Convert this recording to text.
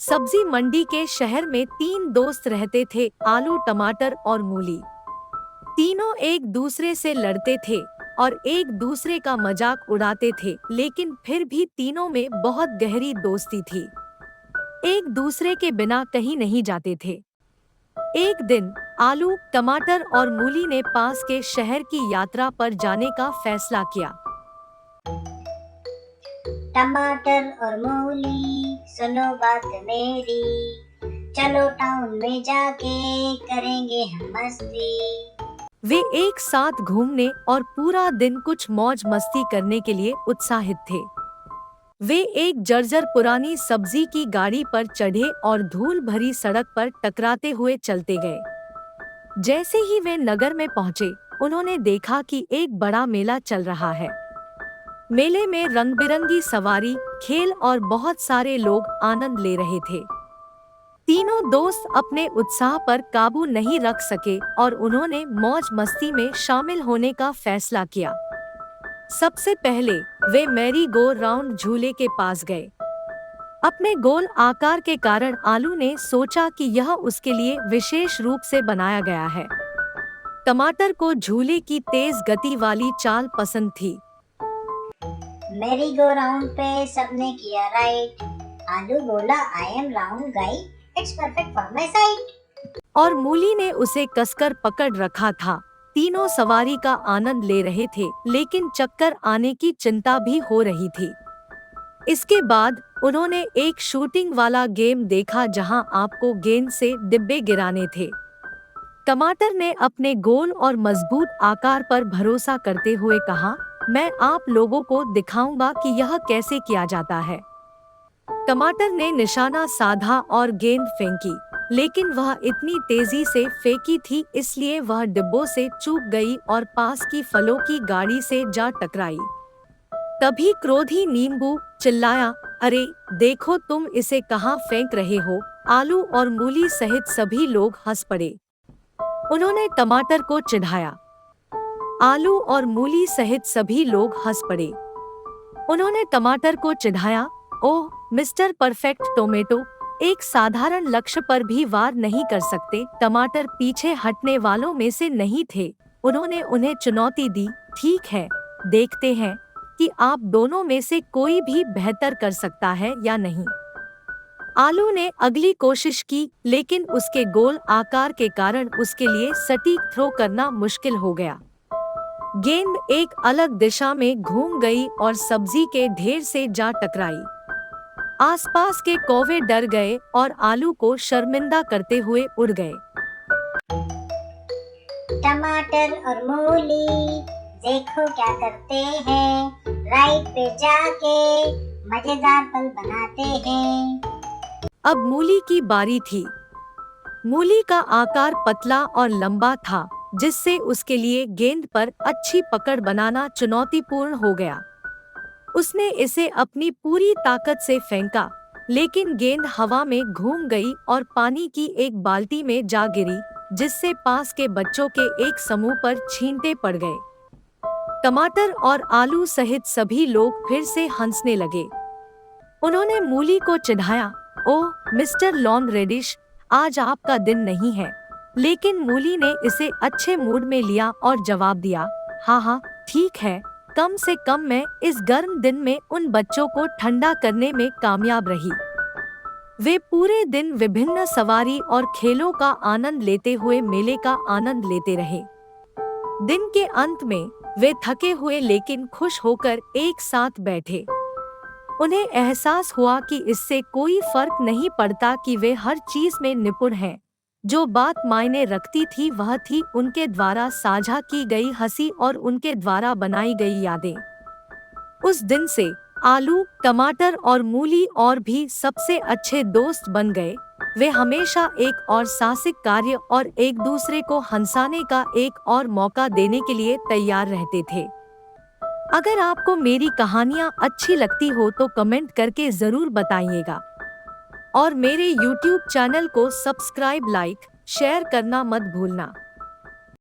सब्जी मंडी के शहर में तीन दोस्त रहते थे, आलू, टमाटर और मूली। तीनों एक दूसरे से लड़ते थे और एक दूसरे का मजाक उड़ाते थे, लेकिन फिर भी तीनों में बहुत गहरी दोस्ती थी। एक दूसरे के बिना कहीं नहीं जाते थे। एक दिन आलू, टमाटर और मूली ने पास के शहर की यात्रा पर जाने का फैसला किया। टमाटर और मूली, सुनो बात मेरी, चलो टाउन में जाके करेंगे हम मस्ती। वे एक साथ घूमने और पूरा दिन कुछ मौज मस्ती करने के लिए उत्साहित थे। वे एक जर्जर पुरानी सब्जी की गाड़ी पर चढ़े और धूल भरी सड़क पर टकराते हुए चलते गए। जैसे ही वे नगर में पहुंचे, उन्होंने देखा कि एक बड़ा मेला चल रहा है। मेले में रंग-बिरंगी सवारी, खेल और बहुत सारे लोग आनंद ले रहे थे। तीनों दोस्त अपने उत्साह पर काबू नहीं रख सके और उन्होंने मौज मस्ती में शामिल होने का फैसला किया। सबसे पहले वे मैरी गो राउंड झूले के पास गए। अपने गोल आकार के कारण आलू ने सोचा कि यह उसके लिए विशेष रूप से बनाया गया है। टमाटर को झूले की तेज गति वाली चाल पसंद थी। मेरी गो राउंड पे सबने किया राइट। आलू बोला, आई एम राउंड गाई, it's perfect for my side. और मूली ने उसे कसकर पकड़ रखा था। तीनों सवारी का आनंद ले रहे थे, लेकिन चक्कर आने की चिंता भी हो रही थी। इसके बाद उन्होंने एक शूटिंग वाला गेम देखा जहां आपको गेंद से डिब्बे गिराने थे। टमाटर ने अपने गोल और मजबूत आकार पर भरोसा करते हुए कहा, मैं आप लोगों को दिखाऊंगा कि यह कैसे किया जाता है। टमाटर ने निशाना साधा और गेंद फेंकी, लेकिन वह इतनी तेजी से फेंकी थी इसलिए वह डिब्बों से चूक गई और पास की फलों की गाड़ी से जा टकराई। तभी क्रोधी नींबू चिल्लाया, अरे देखो तुम इसे कहाँ फेंक रहे हो। आलू और मूली सहित सभी लोग हंस पड़े। उन्होंने टमाटर को चिढ़ाया। आलू और मूली सहित सभी लोग हंस पड़े। उन्होंने टमाटर को चिढ़ाया, ओह मिस्टर परफेक्ट टोमेटो, एक साधारण लक्ष्य पर भी वार नहीं कर सकते। टमाटर पीछे हटने वालों में से नहीं थे। उन्होंने उन्हें चुनौती दी, ठीक है, देखते हैं कि आप दोनों में से कोई भी बेहतर कर सकता है या नहीं। आलू ने अगली कोशिश की, लेकिन उसके गोल आकार के कारण उसके लिए सटीक थ्रो करना मुश्किल हो गया। गेंद एक अलग दिशा में घूम गई और सब्जी के ढेर से जा टकराई। आसपास के कौवे डर गए और आलू को शर्मिंदा करते हुए उड़ गए। टमाटर और मूली, देखो क्या करते हैं, राइट पे जाके मजेदार पल बनाते हैं। अब मूली की बारी थी। मूली का आकार पतला और लंबा था, जिससे उसके लिए गेंद पर अच्छी पकड़ बनाना चुनौतीपूर्ण हो गया। उसने इसे अपनी पूरी ताकत से फेंका, लेकिन गेंद हवा में घूम गई और पानी की एक बाल्टी में जा गिरी, जिससे पास के बच्चों के एक समूह पर छींटे पड़ गए। टमाटर और आलू सहित सभी लोग फिर से हंसने लगे। उन्होंने मूली को चिढ़ाया, ओह मिस्टर लॉन रेडिश, आज आपका दिन नहीं है। लेकिन मूली ने इसे अच्छे मूड में लिया और जवाब दिया, हाँ हाँ ठीक है, कम से कम मैं इस गर्म दिन में उन बच्चों को ठंडा करने में कामयाब रही। वे पूरे दिन विभिन्न सवारी और खेलों का आनंद लेते हुए मेले का आनंद लेते रहे। दिन के अंत में वे थके हुए लेकिन खुश होकर एक साथ बैठे। उन्हें एहसास हुआ कि इससे कोई फर्क नहीं पड़ता कि वे हर चीज में निपुण हैं। जो बात मायने रखती थी वह थी उनके द्वारा साझा की गई हंसी और उनके द्वारा बनाई गई यादें। उस दिन से आलू, टमाटर और मूली और भी सबसे अच्छे दोस्त बन गए। वे हमेशा एक और साहसिक कार्य और एक दूसरे को हंसाने का एक और मौका देने के लिए तैयार रहते थे। अगर आपको मेरी कहानियाँ अच्छी लगती हो तो कमेंट करके जरूर बताइएगा और मेरे YouTube चैनल को सब्सक्राइब, लाइक, शेयर करना मत भूलना।